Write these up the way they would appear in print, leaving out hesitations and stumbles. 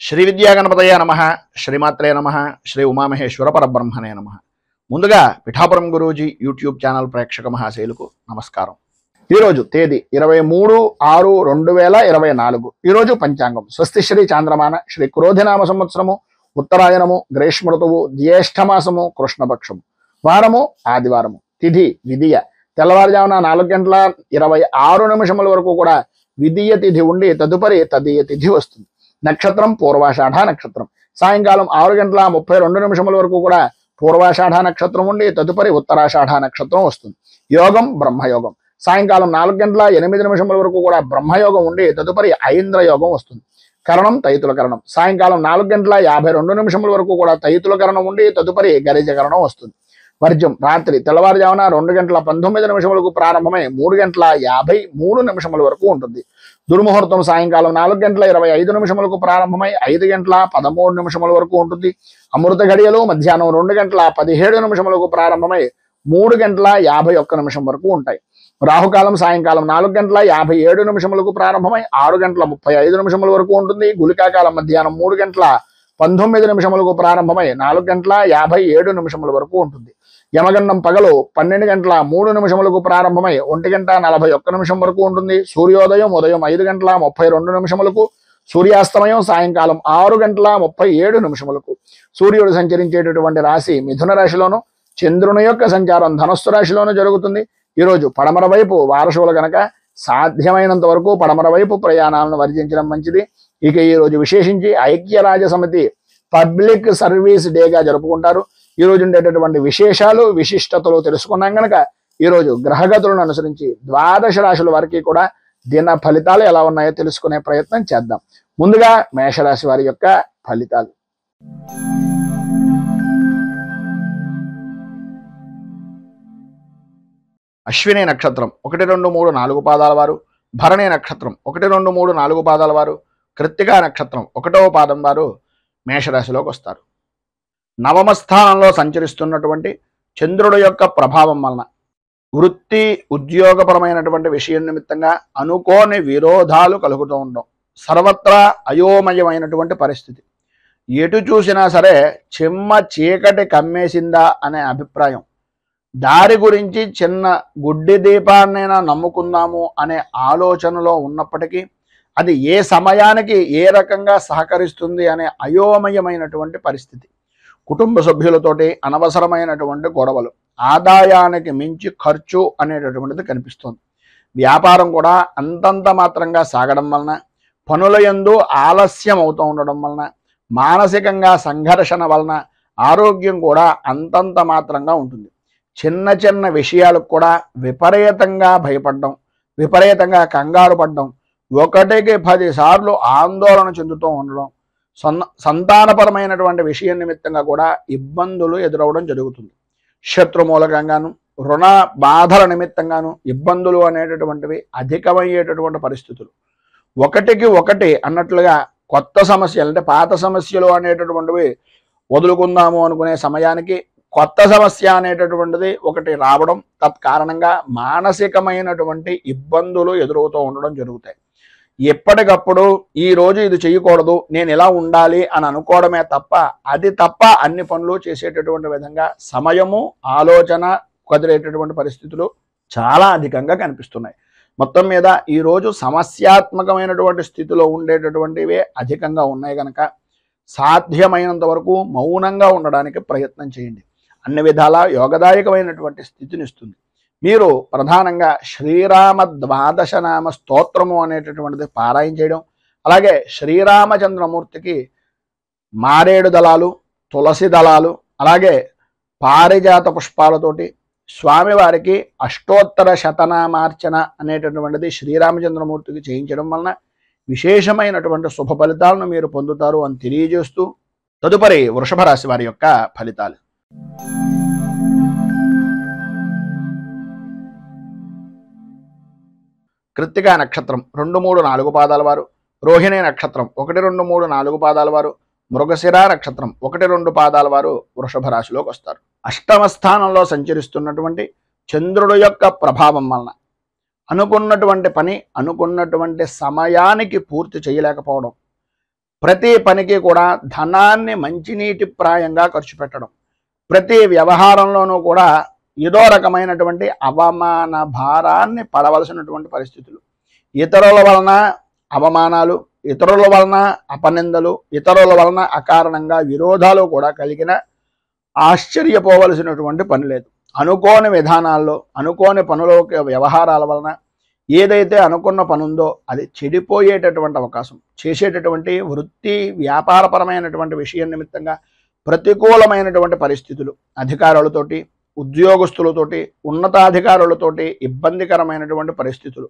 శ్రీ విద్యాగణపతయ నమః, శ్రీమాత్రే నమః, శ్రీ ఉమామహేశ్వర పరబ్రహ్మణే నమః. ముందుగా పిఠాపురం గురూజీ యూట్యూబ్ ఛానల్ ప్రేక్షక మహాశైలకు నమస్కారం. ఈరోజు తేదీ 23/6/2024. ఈరోజు పంచాంగం స్వస్తి శ్రీ చాంద్రమాన శ్రీ క్రోధినామ సంవత్సరము, ఉత్తరాయణము, గ్రీష్మ ఋతువు, జ్యేష్ఠమాసము, కృష్ణపక్షము, వారము ఆదివారము, తిథి విధియ. తెల్లవారుజామున 4:26 వరకు కూడా విధియ తిథి ఉండి తదుపరి తదీయ తిథి వస్తుంది. నక్షత్రం పూర్వాషాఢ నక్షత్రం. సాయంకాలం 6:32 వరకు కూడా పూర్వాషాఢ నక్షత్రం ఉండి తదుపరి ఉత్తరాషాఢ నక్షత్రం వస్తుంది. యోగం బ్రహ్మయోగం. సాయంకాలం 4:08 వరకు కూడా బ్రహ్మయోగం ఉండి తదుపరి ఐంద్ర యోగం వస్తుంది. కరణం తైతుల కరణం. సాయంకాలం 4:52 వరకు కూడా తైతుల కరణం ఉండి తదుపరి గరిజ కరణం వస్తుంది. వర్జం రాత్రి తెల్లవారుజామున 2:19 ప్రారంభమై 3:53 వరకు ఉంటుంది. దుర్ముహూర్తం సాయంకాలం 4:25 ప్రారంభమై 5:13 వరకు ఉంటుంది. అమృత గడియలు మధ్యాహ్నం 2:17 ప్రారంభమై 3:51 వరకు ఉంటాయి. రాహుకాలం సాయంకాలం 4:57 ప్రారంభమై 6:35 వరకు ఉంటుంది. గుళికాకాలం మధ్యాహ్నం 3:19 ప్రారంభమై 4:57 వరకు ఉంటుంది. యమగండం పగలు 12:03 ప్రారంభమై 1:41 వరకు ఉంటుంది. సూర్యోదయం ఉదయం 5:32. సూర్యాస్తమయం సాయంకాలం 6:37. సూర్యుడు సంచరించేటటువంటి రాశి మిథున రాశిలోను, చంద్రుని యొక్క సంచారం ధనస్సు రాశిలోను జరుగుతుంది. ఈరోజు పడమర వైపు వారసులు గనక సాధ్యమైనంత వరకు పడమర వైపు ప్రయాణాలను వర్జించడం మంచిది. ఇక ఈరోజు విశేషించి ఐక్యరాజ్య సమితి పబ్లిక్ సర్వీస్ డేగా జరుపుకుంటారు. ఈ రోజు ఉండేటటువంటి విశేషాలు విశిష్టతలు తెలుసుకున్నాం కనుక ఈరోజు గ్రహగతులను అనుసరించి 12 రాశుల వారికి కూడా దిన ఫలితాలు ఎలా ఉన్నాయో తెలుసుకునే ప్రయత్నం చేద్దాం. ముందుగా మేషరాశి వారి యొక్క ఫలితాలు. అశ్విని నక్షత్రం 1, 2, 3, 4 పాదాల వారు, భరణి నక్షత్రం 1, 2, 3, 4 పాదాల వారు, కృత్తికా నక్షత్రం 1వ పాదం వారు మేషరాశిలోకి వస్తారు. నవమ స్థానంలో సంచరిస్తున్నటువంటి చంద్రుడు యొక్క ప్రభావం వలన వృత్తి ఉద్యోగపరమైనటువంటి విషయం నిమిత్తంగా అనుకోని విరోధాలు కలుగుతూ ఉండడం, సర్వత్రా అయోమయమైనటువంటి పరిస్థితి, ఎటు చూసినా సరే చిమ్మ చీకటి కమ్మేసిందా అనే అభిప్రాయం, దారి గురించి చిన్న గుడ్డి దీపాన్నైనా నమ్ముకుందాము అనే ఆలోచనలో ఉన్నప్పటికీ అది ఏ సమయానికి ఏ రకంగా సహకరిస్తుంది అనే అయోమయమైనటువంటి పరిస్థితి, కుటుంబ సభ్యులతోటి అనవసరమైనటువంటి గొడవలు, ఆదాయానికి మించి ఖర్చు అనేటటువంటిది కనిపిస్తుంది. వ్యాపారం కూడా అంతంత మాత్రంగా సాగడం వలన, పనుల యందు ఆలస్యం అవుతూ ఉండడం వలన, మానసికంగా సంఘర్షణ వలన ఆరోగ్యం కూడా అంతంత మాత్రంగా ఉంటుంది. చిన్న చిన్న విషయాలకు కూడా విపరీతంగా భయపడడం, విపరీతంగా కంగారు పడడం, 1కి 10 సార్లు ఆందోళన చెందుతూ ఉండడం, సంతానపరమైనటువంటి విషయం నిమిత్తంగా కూడా ఇబ్బందులు ఎదురవడం జరుగుతుంది. శత్రు మూలకంగాను, రుణ బాధల నిమిత్తంగాను ఇబ్బందులు అనేటటువంటివి అధికమయ్యేటటువంటి పరిస్థితులు. 1కి 1 అన్నట్లుగా కొత్త సమస్యలు అంటే పాత సమస్యలు అనేటటువంటివి వదులుకుందాము అనుకునే సమయానికి కొత్త సమస్య అనేటటువంటిది ఒకటి రావడం, తత్కారణంగా మానసికమైనటువంటి ఇబ్బందులు ఎదురవుతూ ఉండడం జరుగుతాయి. ఎప్పటికప్పుడు ఈ రోజు ఇది చేయకూడదు, నేను ఇలా ఉండాలి అని అనుకోవడమే తప్ప అన్ని పనులు చేసేటటువంటి విధంగా సమయము ఆలోచన కుదిరేటటువంటి పరిస్థితులు చాలా అధికంగా కనిపిస్తున్నాయి. మొత్తం మీద ఈరోజు సమస్యాత్మకమైనటువంటి స్థితిలో ఉండేటటువంటివే అధికంగా ఉన్నాయి కనుక సాధ్యమైనంత వరకు మౌనంగా ఉండడానికి ప్రయత్నం చేయండి. అన్ని విధాలా యోగదాయకమైనటువంటి స్థితిని ఇస్తుంది. మీరు ప్రధానంగా శ్రీరామ 12 నామ స్తోత్రము అనేటటువంటిది పారాయణ చేయడం, అలాగే శ్రీరామచంద్రమూర్తికి మారేడు దళాలు, తులసి దళాలు, అలాగే పారిజాత పుష్పాలతోటి స్వామివారికి అష్టోత్తర శతనామార్చన అనేటటువంటిది శ్రీరామచంద్రమూర్తికి చేయించడం వలన విశేషమైనటువంటి శుభ ఫలితాలను మీరు పొందుతారు అని తెలియజేస్తూ తదుపరి వృషభ రాశి వారి యొక్క ఫలితాలు. కృత్తికా నక్షత్రం 2, 3, 4 పాదాల వారు, రోహిణి నక్షత్రం 1, 2, 3, 4 పాదాల వారు, మృగశిర నక్షత్రం 1, 2 పాదాల వారు వృషభ రాశిలోకి వస్తారు. అష్టమ స్థానంలో సంచరిస్తున్నటువంటి చంద్రుడు యొక్క ప్రభావం వలన అనుకున్నటువంటి పని అనుకున్నటువంటి సమయానికి పూర్తి చేయలేకపోవడం, ప్రతి పనికి కూడా ధనాన్ని మంచినీటి ప్రాయంగా ఖర్చు పెట్టడం, ప్రతి వ్యవహారంలోనూ కూడా ఏదో రకమైనటువంటి అవమాన భారాన్ని పడవలసినటువంటి పరిస్థితులు, ఇతరుల వలన అవమానాలు, ఇతరుల వలన అపనిందలు, ఇతరుల వలన అకారణంగా విరోధాలు కూడా కలిగిన ఆశ్చర్యపోవలసినటువంటి పని లేదు. అనుకోని విధానాల్లో, అనుకోని పనుల వ్యవహారాల వలన ఏదైతే అనుకున్న పని ఉందో అది చెడిపోయేటటువంటి అవకాశం, చేసేటటువంటి వృత్తి వ్యాపారపరమైనటువంటి విషయం నిమిత్తంగా ప్రతికూలమైనటువంటి పరిస్థితులు, అధికారులతోటి, ఉద్యోగస్తులతోటి, ఉన్నతాధికారులతోటి ఇబ్బందికరమైనటువంటి పరిస్థితులు,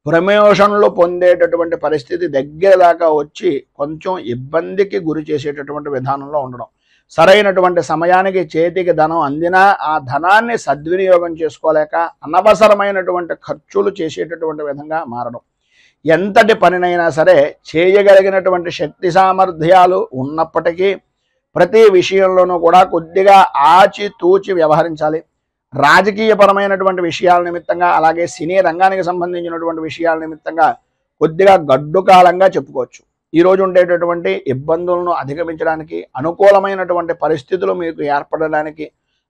ప్రమోషన్లు పొందేటటువంటి పరిస్థితి దగ్గర దాకా వచ్చి కొంచెం ఇబ్బందికి గురి చేసేటటువంటి విధానంలో ఉండడం, సరైనటువంటి సమయానికి చేతికి ధనం అందినా ఆ ధనాన్ని సద్వినియోగం చేసుకోలేక అనవసరమైనటువంటి ఖర్చులు చేసేటటువంటి విధంగా మారడం, ఎంతటి పనినైనా సరే చేయగలిగినటువంటి శక్తి సామర్థ్యాలు ఉన్నప్పటికీ ప్రతి విషయంలోనూ కూడా కొద్దిగా ఆచితూచి వ్యవహరించాలి. రాజకీయపరమైనటువంటి విషయాల నిమిత్తంగా, అలాగే సినీ రంగానికి సంబంధించినటువంటి విషయాల నిమిత్తంగా కొద్దిగా గడ్డు కాలంగా చెప్పుకోవచ్చు. ఈరోజు ఉండేటటువంటి ఇబ్బందులను అధిగమించడానికి, అనుకూలమైనటువంటి పరిస్థితులు మీకు ఏర్పడడానికి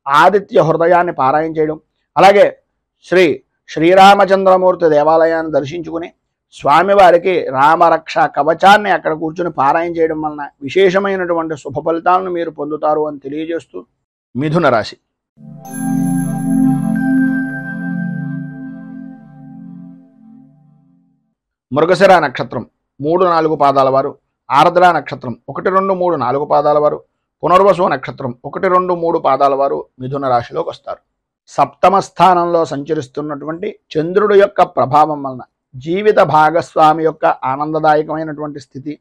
ఆదిత్య హృదయాన్ని పారాయణ చేయడం, అలాగే శ్రీరామచంద్రమూర్తి దేవాలయాన్ని దర్శించుకుని స్వామివారికి రామరక్ష కవచాన్ని అక్కడ కూర్చుని పారాయణ చేయడం వలన విశేషమైనటువంటి శుభ ఫలితాలను మీరు పొందుతారు అని తెలియజేస్తూ, మిథున రాశి. మృగశిర నక్షత్రం 3-4 పాదాల వారు, ఆర్ద్ర నక్షత్రం 1, 2, 3, 4 పాదాల వారు, పునర్వసు నక్షత్రం 1, 2, 3 పాదాల వారు మిథున రాశిలోకి వస్తారు. సప్తమ స్థానంలో సంచరిస్తున్నటువంటి చంద్రుడి యొక్క ప్రభావం వలన జీవిత భాగస్వామి యొక్క ఆనందదాయకమైనటువంటి స్థితి,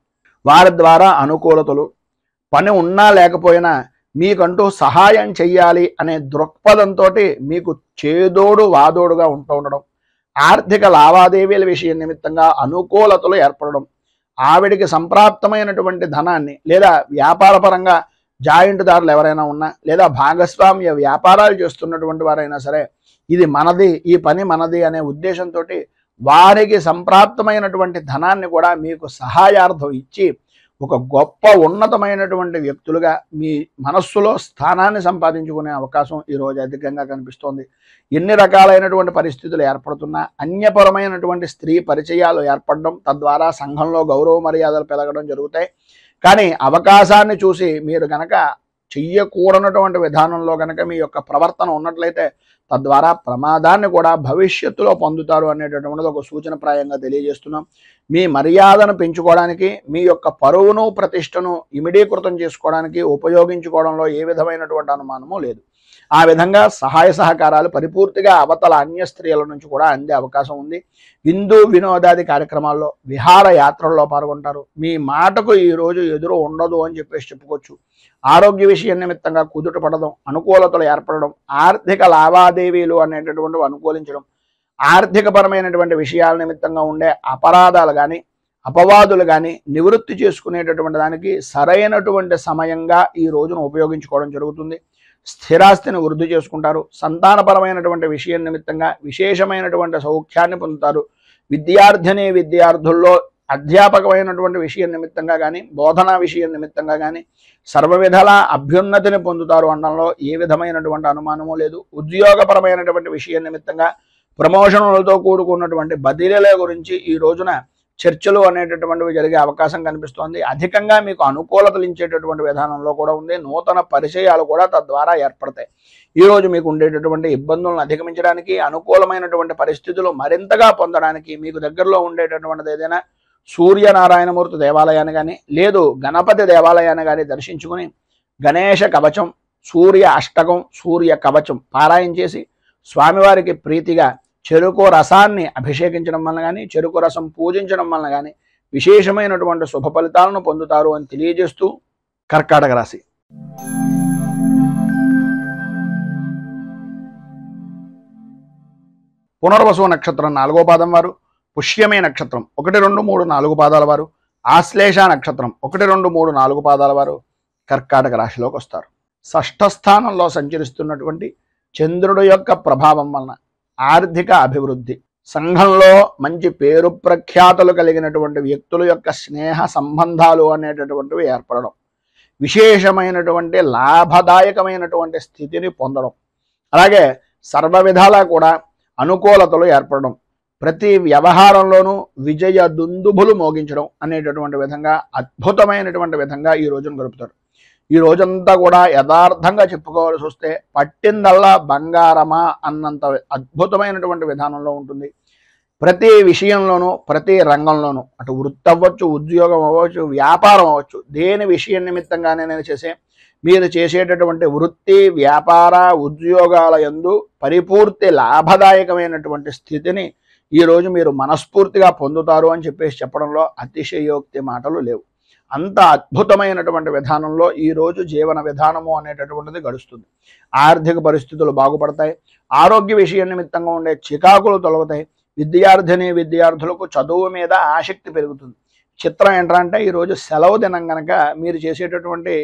వారి ద్వారా అనుకూలతలు, పని ఉన్నా లేకపోయినా మీకంటూ సహాయం చెయ్యాలి అనే దృక్పథంతో మీకు చేదోడు వాదోడుగా ఉంటూ ఉండడం, ఆర్థిక లావాదేవీల విషయం నిమిత్తంగా అనుకూలతలు ఏర్పడడం, ఆవిడికి సంప్రాప్తమైనటువంటి ధనాన్ని లేదా వ్యాపారపరంగా జాయింట్దారులు ఎవరైనా ఉన్నా లేదా భాగస్వామ్య వ్యాపారాలు చేస్తున్నటువంటి వారైనా సరే ఇది మనది, ఈ పని మనది అనే ఉద్దేశంతో వారికి సంప్రాప్తమైనటువంటి ధనాన్ని కూడా మీకు సహాయార్థం ఇచ్చి ఒక గొప్ప ఉన్నతమైనటువంటి వ్యక్తులుగా మీ మనస్సులో స్థానాన్ని సంపాదించుకునే అవకాశం ఈరోజు అధికంగా కనిపిస్తోంది. ఎన్ని రకాలైనటువంటి పరిస్థితులు ఏర్పడుతున్నా అన్యపరమైనటువంటి స్త్రీ పరిచయాలు ఏర్పడడం, తద్వారా సంఘంలో గౌరవ మర్యాదలు పెరగడం జరుగుతాయి. కానీ అవకాశాన్ని చూసి మీరు కనుక చెయ్యకూడనటువంటి విధానంలో కనుక మీ యొక్క ప్రవర్తన ఉన్నట్లయితే తద్వారా ప్రమాదాన్ని కూడా భవిష్యత్తులో పొందుతారు అనేటటువంటిది ఒక సూచనప్రాయంగా తెలియజేస్తున్నాం. మీ మర్యాదను పెంచుకోవడానికి, మీ యొక్క పరువును ప్రతిష్టను ఇమిడీకృతం చేసుకోవడానికి ఉపయోగించుకోవడంలో ఏ విధమైనటువంటి అనుమానము లేదు. ఆ విధంగా సహాయ సహకారాలు పరిపూర్తిగా అవతల అన్య స్త్రీల నుంచి కూడా అందే అవకాశం ఉంది. విందు వినోదాది కార్యక్రమాల్లో, విహార యాత్రల్లో పాల్గొంటారు. మీ మాటకు ఈరోజు ఎదురు ఉండదు అని చెప్పేసి చెప్పుకోవచ్చు. ఆరోగ్య విషయం నిమిత్తంగా కుదుట పడడం, అనుకూలతలు ఏర్పడడం, ఆర్థిక లావాదేవీలు అనేటటువంటివి అనుకూలించడం, ఆర్థికపరమైనటువంటి విషయాల నిమిత్తంగా ఉండే అపరాధాలు కానీ అపవాదులు కానీ నివృత్తి చేసుకునేటటువంటి దానికి సరైనటువంటి సమయంగా ఈ రోజును ఉపయోగించుకోవడం జరుగుతుంది. స్థిరాస్తిని వృద్ధి చేసుకుంటారు. సంతానపరమైనటువంటి విషయం నిమిత్తంగా విశేషమైనటువంటి సౌఖ్యాన్ని పొందుతారు. విద్యార్థుల్లో అధ్యాపకమైనటువంటి విషయం నిమిత్తంగా కానీ బోధనా విషయం నిమిత్తంగా కానీ సర్వవిధాల అభ్యున్నతిని పొందుతారు అనడంలో ఏ విధమైనటువంటి అనుమానము లేదు. ఉద్యోగపరమైనటువంటి విషయం నిమిత్తంగా ప్రమోషన్లతో కూడుకున్నటువంటి బదిలీల గురించి ఈ రోజున చర్చలు అనేటటువంటివి జరిగే అవకాశం కనిపిస్తోంది. అధికంగా మీకు అనుకూలతలు ఇచ్చేటటువంటి విధానంలో కూడా ఉంది. నూతన పరిచయాలు కూడా తద్వారా ఏర్పడతాయి. ఈరోజు మీకు ఉండేటటువంటి ఇబ్బందులను అధిగమించడానికి, అనుకూలమైనటువంటి పరిస్థితులు మరింతగా పొందడానికి మీకు దగ్గరలో ఉండేటటువంటిది ఏదైనా సూర్యనారాయణమూర్తి దేవాలయాన్ని కానీ లేదు గణపతి దేవాలయాన్ని కానీ దర్శించుకుని గణేష కవచం, సూర్య అష్టకం, సూర్య కవచం పారాయణ చేసి స్వామివారికి ప్రీతిగా చెరుకు రసాన్ని అభిషేకించడం వలన కానీ చెరుకు రసం పూజించడం వలన కానీ విశేషమైనటువంటి శుభ ఫలితాలను పొందుతారు అని తెలియజేస్తూ కర్కాటక రాశి. పునర్వసు నక్షత్రం 4వ పాదం వారు, పుష్యమే నక్షత్రం 1, 2, 3, 4 పాదాల వారు, ఆశ్లేష నక్షత్రం 1, 2, 3, 4 పాదాల వారు కర్కాటక రాశిలోకి వస్తారు. షష్ఠ స్థానంలో సంచరిస్తున్నటువంటి చంద్రుడు యొక్క ప్రభావం వలన ఆర్థిక అభివృద్ధి, సంఘంలో మంచి పేరు ప్రఖ్యాతులు కలిగినటువంటి వ్యక్తుల యొక్క స్నేహ సంబంధాలు అనేటటువంటివి ఏర్పడడం, విశేషమైనటువంటి లాభదాయకమైనటువంటి స్థితిని పొందడం, అలాగే సర్వ విధాలా కూడా అనుకూలతలు ఏర్పడడం, ప్రతి వ్యవహారంలోనూ విజయ దుందుభులు మోగించడం అనేటటువంటి విధంగా అద్భుతమైనటువంటి విధంగా ఈ రోజును గడుపుతారు. ఈ రోజంతా కూడా యథార్థంగా చెప్పుకోవాల్సి వస్తే పట్టిందల్లా బంగారమా అన్నంత అద్భుతమైనటువంటి విధానంలో ఉంటుంది. ప్రతి విషయంలోనూ ప్రతి రంగంలోనూ అటు వృత్తి అవ్వచ్చు, ఉద్యోగం అవ్వచ్చు, వ్యాపారం అవ్వచ్చు, దేని విషయం నిమిత్తంగానే మీరు చేసేటటువంటి వృత్తి వ్యాపార ఉద్యోగాల యందు పరిపూర్తి లాభదాయకమైనటువంటి స్థితిని ఈరోజు మీరు మనస్ఫూర్తిగా పొందుతారు అని చెప్పేసి చెప్పడంలో అతిశయోక్తి మాటలు లేవు. అంత అద్భుతమైనటువంటి విధానంలో ఈరోజు జీవన విధానము అనేటటువంటిది గడుస్తుంది. ఆర్థిక పరిస్థితులు బాగుపడతాయి. ఆరోగ్య విషయం నిమిత్తంగా ఉండే చికాకులు తొలగుతాయి. విద్యార్థులకు చదువు మీద ఆసక్తి పెరుగుతుంది. చిత్రం ఏంటంటే ఈరోజు సెలవు దినం కనుక మీరు చేసేటటువంటి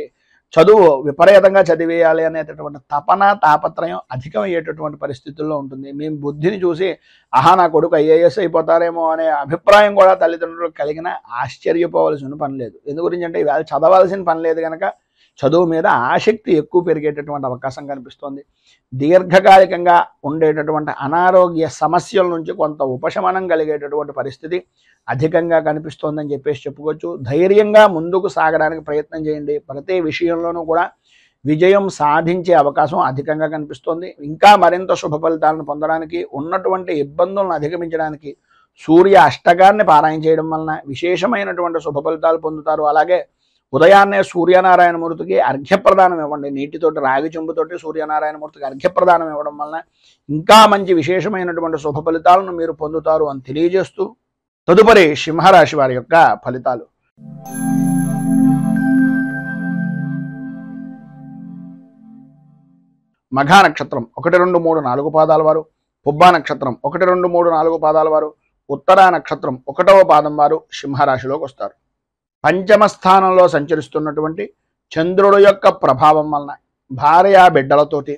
చదువు విపరీతంగా చదివేయాలి అనేటటువంటి తపన తాపత్రయం అధికమయ్యేటటువంటి పరిస్థితుల్లో ఉంటుంది. మేము బుద్ధిని చూసి నా కొడుకు ఐఏఎస్ అయిపోతారేమో అనే అభిప్రాయం కూడా తల్లిదండ్రులకు కలిగిన ఆశ్చర్యపోవలసిన పని లేదు. ఎందు గురించి అంటే ఇవాళ చదవాల్సిన పని లేదు కనుక చదువు మీద ఆసక్తి ఎక్కువ పెరిగేటటువంటి అవకాశం కనిపిస్తోంది. దీర్ఘకాలికంగా ఉండేటటువంటి అనారోగ్య సమస్యల నుంచి కొంత ఉపశమనం కలిగేటటువంటి పరిస్థితి అధికంగా కనిపిస్తోందని చెప్పేసి చెప్పుకోవచ్చు. ధైర్యంగా ముందుకు సాగడానికి ప్రయత్నం చేయండి. ప్రతి విషయంలోనూ కూడా విజయం సాధించే అవకాశం అధికంగా కనిపిస్తోంది. ఇంకా మరింత శుభ ఫలితాలను పొందడానికి, ఉన్నటువంటి ఇబ్బందులను అధిగమించడానికి సూర్య అష్టకాన్ని పారాయణ చేయడం వలన విశేషమైనటువంటి శుభ ఫలితాలు పొందుతారు. అలాగే ఉదయాన్నే సూర్యనారాయణమూర్తికి అర్ఘ్యప్రదానం ఇవ్వండి. నీటితోటి రాగి చెంబుతోటి సూర్యనారాయణమూర్తికి అర్ఘ్యప్రదానం ఇవ్వడం వలన ఇంకా మంచి విశేషమైనటువంటి శుభ ఫలితాలను మీరు పొందుతారు అని తెలియజేస్తూ తదుపరి సింహరాశి వారి యొక్క ఫలితాలు. మఘా నక్షత్రం 1, 2, 3, 4 పాదాల వారు, పుబ్బా నక్షత్రం 1, 2, 3, 4 పాదాల వారు, ఉత్తరా నక్షత్రం 1వ పాదం వారు సింహరాశిలోకి వస్తారు. పంచమ స్థానంలో సంచరిస్తున్నటువంటి చంద్రుడు యొక్క ప్రభావం వలన భార్యా బిడ్డలతోటి,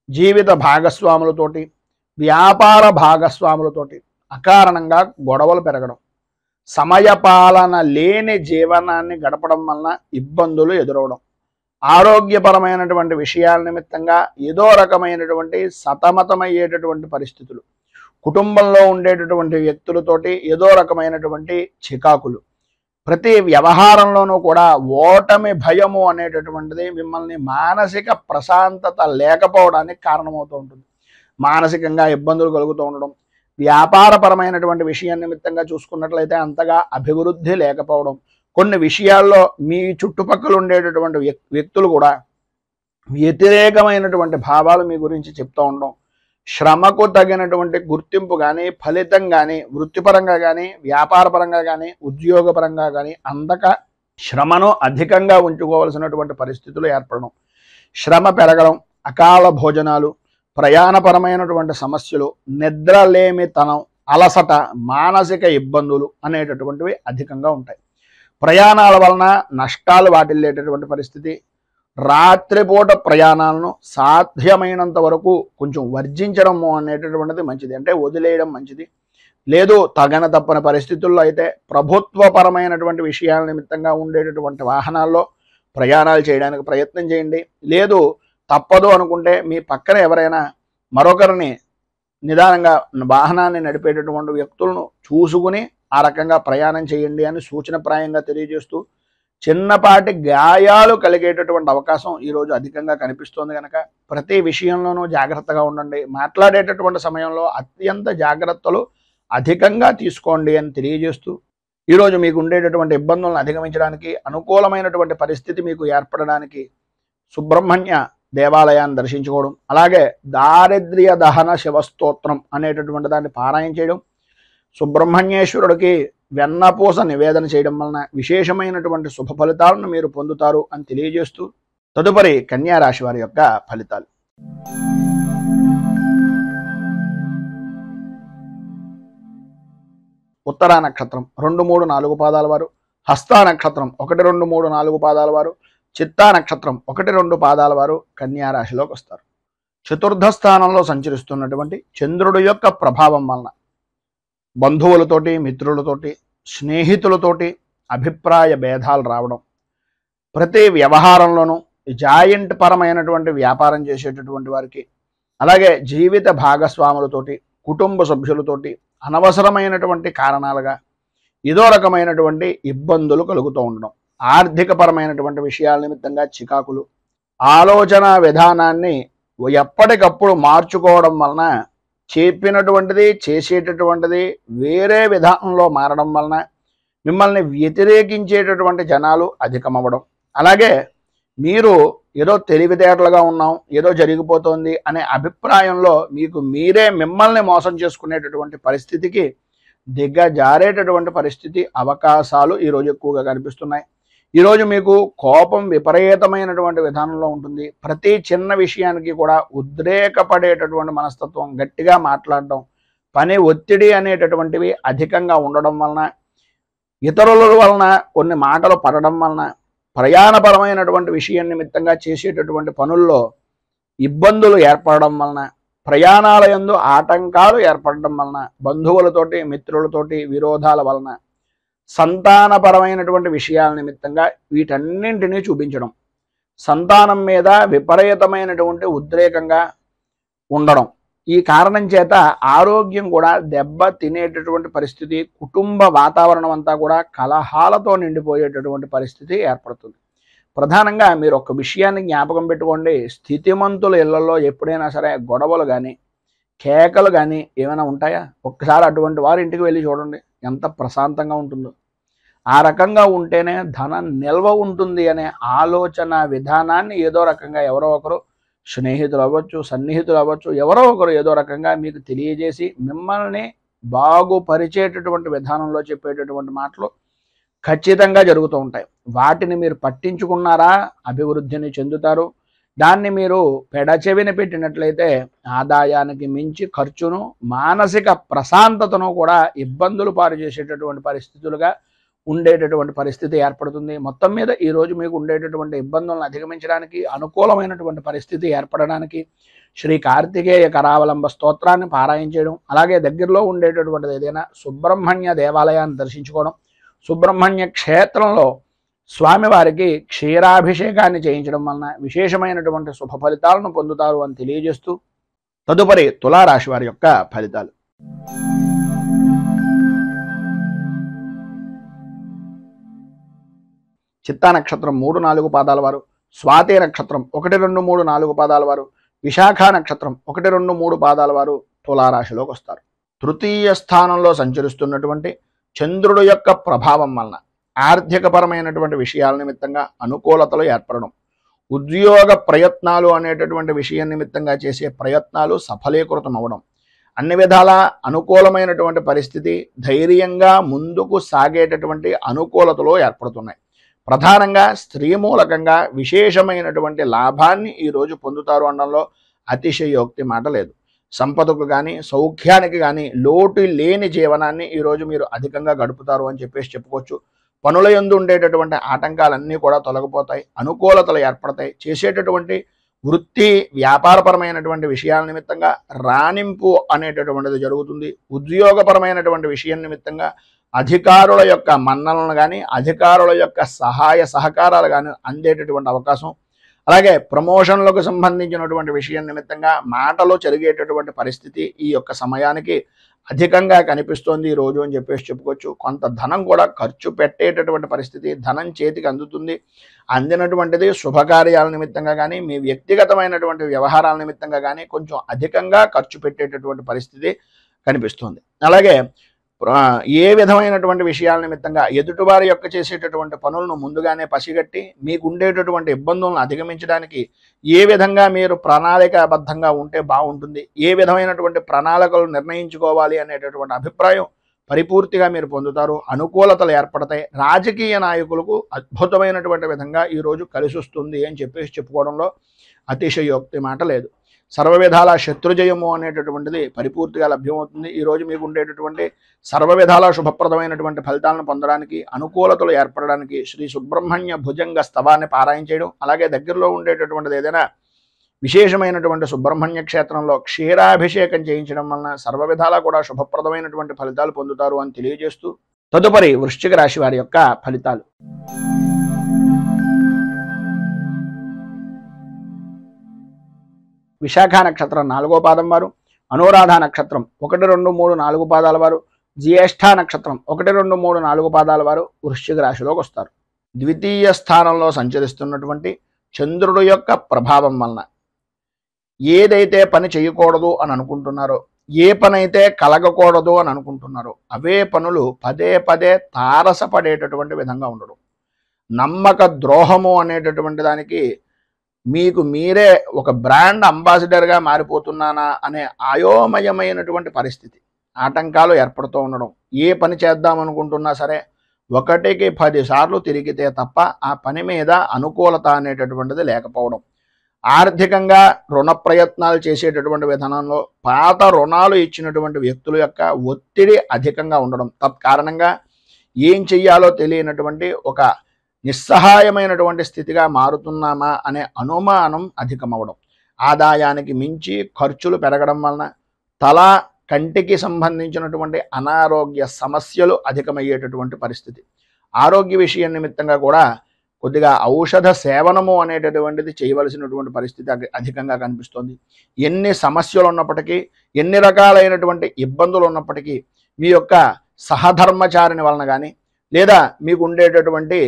జీవిత భాగస్వాములతోటి, వ్యాపార భాగస్వాములతోటి అకారణంగా గొడవలు పెరగడం, సమయపాలన లేని జీవనాన్ని గడపడం వలన ఇబ్బందులు ఎదురవడం, ఆరోగ్యపరమైనటువంటి విషయాల నిమిత్తంగా ఏదో రకమైనటువంటి సతమతమయ్యేటటువంటి పరిస్థితులు, కుటుంబంలో ఉండేటటువంటి వ్యక్తులతోటి ఏదో రకమైనటువంటి చికాకులు, ప్రతి వ్యవహారంలోనూ కూడా ఓటమి భయము అనేటటువంటిది మిమ్మల్ని మానసిక ప్రశాంతత లేకపోవడానికి కారణమవుతూ ఉంటుంది. మానసికంగా ఇబ్బందులు కలుగుతూ ఉండడం, వ్యాపారపరమైనటువంటి విషయం నిమిత్తంగా చూసుకున్నట్లయితే అంతగా అభివృద్ధి లేకపోవడం, కొన్ని విషయాల్లో మీ చుట్టుపక్కల ఉండేటటువంటి వ్యక్తులు కూడా వ్యతిరేకమైనటువంటి భావాలు మీ గురించి చెప్తూ ఉండడం, శ్రమకు తగినటువంటి గుర్తింపు కానీ ఫలితం కానీ వృత్తిపరంగా కానీ వ్యాపారపరంగా కానీ ఉద్యోగపరంగా కానీ అందక శ్రమను అధికంగా ఉంచుకోవాల్సినటువంటి పరిస్థితులు ఏర్పడడం, శ్రమ పెరగడం, అకాల భోజనాలు, ప్రయాణపరమైనటువంటి సమస్యలు, నిద్రలేమితనం, అలసట, మానసిక ఇబ్బందులు అనేటటువంటివి అధికంగా ఉంటాయి. ప్రయాణాల వలన నష్టాలు వాటిల్లేటటువంటి పరిస్థితి, రాత్రిపూట ప్రయాణాలను సాధ్యమైనంత వరకు కొంచెం వర్జించడము అనేటటువంటిది మంచిది. అంటే వదిలేయడం మంచిది. లేదు తగన తప్పని పరిస్థితుల్లో అయితే ప్రభుత్వపరమైనటువంటి విషయాల నిమిత్తంగా ఉండేటటువంటి వాహనాల్లో ప్రయాణాలు చేయడానికి ప్రయత్నం చేయండి. లేదు తప్పదు అనుకుంటే మీ పక్కన ఎవరైనా మరొకరిని నిదానంగా వాహనాన్ని నడిపేటటువంటి వ్యక్తులను చూసుకుని ఆ రకంగా ప్రయాణం చేయండి అని సూచనప్రాయంగా తెలియజేస్తూ చిన్నపాటి గాయాలు కలిగేటటువంటి అవకాశం ఈరోజు అధికంగా కనిపిస్తోంది కనుక ప్రతి విషయంలోనూ జాగ్రత్తగా ఉండండి. మాట్లాడేటటువంటి సమయంలో అత్యంత జాగ్రత్తలు అధికంగా తీసుకోండి అని తెలియజేస్తూ ఈరోజు మీకు ఉండేటటువంటి ఇబ్బందులను అధిగమించడానికి అనుకూలమైనటువంటి పరిస్థితి మీకు ఏర్పడడానికి సుబ్రహ్మణ్య దేవాలయాన్ని దర్శించుకోవడం, అలాగే దారిద్ర్య దహన శివస్తోత్రం అనేటటువంటి దాన్ని పారాయణ చేయడం, సుబ్రహ్మణ్యేశ్వరుడికి వెన్నపూస నివేదన చేయడం వలన విశేషమైనటువంటి శుభ ఫలితాలను మీరు పొందుతారు అని తెలియజేస్తూ తదుపరి కన్యా రాశి వారి యొక్క ఫలితాలు. ఉత్తరా నక్షత్రం 2, 3, 4 పాదాల వారు, హస్తా నక్షత్రం 1, 2, 3, 4 పాదాల వారు, చిత్తా నక్షత్రం 1, 2 పాదాల వారు కన్యా రాశిలోకి వస్తారు. చతుర్థ స్థానంలో సంచరిస్తున్నటువంటి చంద్రుడి యొక్క ప్రభావం వలన బంధువులతోటి, మిత్రులతోటి, స్నేహితులతోటి అభిప్రాయ భేదాలు రావడం, ప్రతి వ్యవహారంలోనూ జాయింట్ పరమైనటువంటి వ్యాపారం చేసేటటువంటి వారికి, అలాగే జీవిత భాగస్వాములతోటి, కుటుంబ సభ్యులతోటి అనవసరమైనటువంటి కారణాలుగా ఏదో రకమైనటువంటి ఇబ్బందులు కలుగుతూ ఉండడం, ఆర్థిక పరమైనటువంటి విషయాల నిమిత్తంగా చికాకులు, ఆలోచన విధానాన్ని ఎప్పటికప్పుడు మార్చుకోవడం వలన చెప్పినటువంటిది చేసేటటువంటిది వేరే విధానంలో మారడం వలన మిమ్మల్ని వ్యతిరేకించేటటువంటి జనాలు అధికమవ్వడం, అలాగే మీరు ఏదో తెలివితేటలుగా ఉన్నాం, ఏదో జరిగిపోతుంది అనే అభిప్రాయంలో మీకు మీరే మిమ్మల్ని మోసం చేసుకునేటటువంటి పరిస్థితికి దిగజారేటటువంటి పరిస్థితి అవకాశాలు ఈరోజు ఎక్కువగా కనిపిస్తున్నాయి. ఈరోజు మీకు కోపం విపరీతమైనటువంటి విధానంలో ఉంటుంది. ప్రతి చిన్న విషయానికి కూడా ఉద్రేకపడేటటువంటి మనస్తత్వం, గట్టిగా మాట్లాడడం, పని ఒత్తిడి అనేటటువంటివి అధికంగా ఉండడం వలన, ఇతరుల వలన కొన్ని మాటలు పడడం వలన, ప్రయాణపరమైనటువంటి విషయం నిమిత్తంగా చేసేటటువంటి పనుల్లో ఇబ్బందులు ఏర్పడడం వలన, ప్రయాణాల యందు ఆటంకాలు ఏర్పడడం వలన, బంధువులతోటి మిత్రులతోటి విరోధాల వలన, సంతానపరమైనటువంటి విషయాల నిమిత్తంగా వీటన్నింటినీ చూపించడం, సంతానం మీద విపరీతమైనటువంటి ఉద్రేకంగా ఉండడం, ఈ కారణం చేత ఆరోగ్యం కూడా దెబ్బ తినేటటువంటి పరిస్థితి, కుటుంబ వాతావరణం అంతా కూడా కలహాలతో నిండిపోయేటటువంటి పరిస్థితి ఏర్పడుతుంది. ప్రధానంగా మీరు ఒక విషయాన్ని జ్ఞాపకం పెట్టుకోండి, స్థితిమంతుల ఇళ్లలో ఎప్పుడైనా సరే గొడవలు కానీ కేకలు కానీ ఏమైనా ఉంటాయా? ఒక్కసారి అటువంటి వారి ఇంటికి వెళ్ళి చూడండి, ఎంత ప్రశాంతంగా ఉంటుందో. ఆ రకంగా ఉంటేనే ధనం నిల్వ ఉంటుంది అనే ఆలోచన విధానాన్ని ఏదో రకంగా ఎవరో ఒకరు, స్నేహితులు అవ్వచ్చు, సన్నిహితులు అవ్వచ్చు, ఎవరో ఒకరు ఏదో రకంగా మీకు తెలియజేసి మిమ్మల్ని బాగుపరిచేటటువంటి విధానంలో చెప్పేటటువంటి మాటలు ఖచ్చితంగా జరుగుతూ ఉంటాయి. వాటిని మీరు పట్టించుకున్నారా అభివృద్ధిని చెందుతారు. దాన్ని మీరు పెడచెవిన పెట్టినట్లయితే ఆదాయానికి మించి ఖర్చును, మానసిక ప్రశాంతతను కూడా ఇబ్బందులు పాలు చేసేటటువంటి పరిస్థితులుగా ఉండేటటువంటి పరిస్థితి ఏర్పడుతుంది. మొత్తం మీద ఈరోజు మీకు ఉండేటటువంటి ఇబ్బందులను అధిగమించడానికి, అనుకూలమైనటువంటి పరిస్థితి ఏర్పడడానికి శ్రీ కార్తికేయ కరావలంబ స్తోత్రాన్ని పారాయణ చేయడం, అలాగే దగ్గరలో ఉండేటటువంటిది ఏదైనా సుబ్రహ్మణ్య దేవాలయాన్ని దర్శించుకోవడం, సుబ్రహ్మణ్య క్షేత్రంలో స్వామివారికి క్షీరాభిషేకాన్ని చేయించడం వలన విశేషమైనటువంటి శుభ ఫలితాలను పొందుతారు అని తెలియజేస్తూ, తదుపరి తులారాశి వారి యొక్క ఫలితాలు. చిత్తా నక్షత్రం 3, 4 పాదాల వారు, స్వాతి నక్షత్రం 1, 2, 3, 4 పాదాల వారు, విశాఖ నక్షత్రం 1, 2, 3 పాదాల వారు తులారాశిలోకి వస్తారు. తృతీయ స్థానంలో సంచరిస్తున్నటువంటి చంద్రుడు యొక్క ప్రభావం వలన ఆర్థికపరమైనటువంటి విషయాల నిమిత్తంగా అనుకూలతలు ఏర్పడడం, ఉద్యోగ ప్రయత్నాలు అనేటటువంటి విషయం నిమిత్తంగా చేసే ప్రయత్నాలు సఫలీకృతం అవ్వడం, అన్ని విధాల అనుకూలమైనటువంటి పరిస్థితి, ధైర్యంగా ముందుకు సాగేటటువంటి అనుకూలతలు ఏర్పడుతున్నాయి. ప్రధానంగా స్త్రీ మూలకంగా విశేషమైనటువంటి లాభాన్ని ఈరోజు పొందుతారు అనడంలో అతిశయోక్తి మాట లేదు. సంపదకు కానీ సౌఖ్యానికి కానీ లోటు లేని జీవనాన్ని ఈరోజు మీరు అధికంగా గడుపుతారు అని చెప్పుకోవచ్చు. పనుల యందు ఉండేటటువంటి ఆటంకాలన్నీ కూడా తొలగిపోతాయి, అనుకూలతలు ఏర్పడతాయి. చేసేటటువంటి వృత్తి వ్యాపారపరమైనటువంటి విషయాల నిమిత్తంగా రాణింపు అనేటటువంటిది జరుగుతుంది. ఉద్యోగపరమైనటువంటి విషయం నిమిత్తంగా అధికారుల యొక్క మన్ననలు కానీ, అధికారుల యొక్క సహాయ సహకారాలు కానీ అందేటటువంటి అవకాశం, అలాగే ప్రమోషన్లకు సంబంధించినటువంటి విషయం నిమిత్తంగా మాటలు చెరిగేటటువంటి పరిస్థితి ఈ యొక్క సమయానికి అధికంగా కనిపిస్తోంది ఈరోజు అని చెప్పుకోవచ్చు. కొంత ధనం కూడా ఖర్చు పెట్టేటటువంటి పరిస్థితి, ధనం చేతికి అందుతుంది. అందినటువంటిది శుభకార్యాల నిమిత్తంగా కానీ, మీ వ్యక్తిగతమైనటువంటి వ్యవహారాల నిమిత్తంగా కానీ కొంచెం అధికంగా ఖర్చు పెట్టేటటువంటి పరిస్థితి కనిపిస్తుంది. అలాగే ఏ విధమైనటువంటి విషయాల నిమిత్తంగా ఎదుటివారి యొక్క చేసేటటువంటి పనులను ముందుగానే పసిగట్టి మీకు ఉండేటటువంటి ఇబ్బందులను అధిగమించడానికి ఏ విధంగా మీరు ప్రణాళికాబద్ధంగా ఉంటే బాగుంటుంది, ఏ విధమైనటువంటి ప్రణాళికలు నిర్ణయించుకోవాలి అనేటటువంటి అభిప్రాయం పరిపూర్తిగా మీరు పొందుతారు. అనుకూలతలు ఏర్పడతాయి. రాజకీయ నాయకులకు అద్భుతమైనటువంటి విధంగా ఈరోజు కలిసి వస్తుంది అని చెప్పుకోవడంలో అతిశయోక్తి మాట లేదు. సర్వవిధాల శత్రుజయము అనేటటువంటిది పరిపూర్తిగా లభ్యమవుతుంది. ఈరోజు మీకు ఉండేటటువంటి సర్వవిధాల శుభప్రదమైనటువంటి ఫలితాలను పొందడానికి, అనుకూలతలు ఏర్పడడానికి శ్రీ సుబ్రహ్మణ్య భుజంగ స్తవాన్ని పారాయణ చేయడం, అలాగే దగ్గరలో ఉండేటటువంటిది ఏదైనా విశేషమైనటువంటి సుబ్రహ్మణ్య క్షేత్రంలో క్షీరాభిషేకం చేయించడం వలన సర్వ విధాలా కూడా శుభప్రదమైనటువంటి ఫలితాలు పొందుతారు అని తెలియజేస్తూ తదుపరి వృశ్చిక రాశి వారి యొక్క ఫలితాలు. విశాఖ నక్షత్రం 4వ పాదం వారు, అనురాధ నక్షత్రం 1, 2, 3, 4 పాదాల వారు, జ్యేష్ఠ నక్షత్రం 1, 2, 3, 4 పాదాల వారు వృశ్చిక రాశిలోకి వస్తారు. ద్వితీయ స్థానంలో సంచరిస్తున్నటువంటి చంద్రుడు యొక్క ప్రభావం వలన ఏదైతే పని చేయకూడదు అని అనుకుంటున్నారో, ఏ పని అయితే కలగకూడదు అని అనుకుంటున్నారో అవే పనులు పదే పదే తారసపడేటటువంటి విధంగా ఉండడం, నమ్మక ద్రోహము అనేటటువంటి దానికి మీకు మీరే ఒక బ్రాండ్ అంబాసిడర్గా మారిపోతున్నానా అనే అయోమయమైనటువంటి పరిస్థితి, ఆటంకాలు ఏర్పడుతూ ఉండడం, ఏ పని చేద్దామనుకుంటున్నా సరే 1కి 10 సార్లు తిరిగితే తప్ప ఆ పని మీద అనుకూలత అనేటటువంటిది లేకపోవడం, ఆర్థికంగా రుణ ప్రయత్నాలు చేసేటటువంటి విధానంలో పాత రుణాలు ఇచ్చినటువంటి వ్యక్తుల యొక్క ఒత్తిడి అధికంగా ఉండడం, తత్కారణంగా ఏం చెయ్యాలో తెలియనటువంటి ఒక నిస్సహాయమైనటువంటి స్థితిగా మారుతున్నామా అనే అనుమానం అధికమవడం, ఆదాయానికి మించి ఖర్చులు పెరగడం వలన తల కంటికి సంబంధించినటువంటి అనారోగ్య సమస్యలు అధికమయ్యేటటువంటి పరిస్థితి, ఆరోగ్య విషయం నిమిత్తంగా కూడా కొద్దిగా ఔషధ సేవనము అనేటటువంటిది చేయవలసినటువంటి పరిస్థితి అధికంగా కనిపిస్తోంది. ఎన్ని సమస్యలు ఉన్నప్పటికీ, ఎన్ని రకాలైనటువంటి ఇబ్బందులు ఉన్నప్పటికీ మీ యొక్క సహధర్మచారిని వలన కానీ లేదా మీకు ఉండేటటువంటి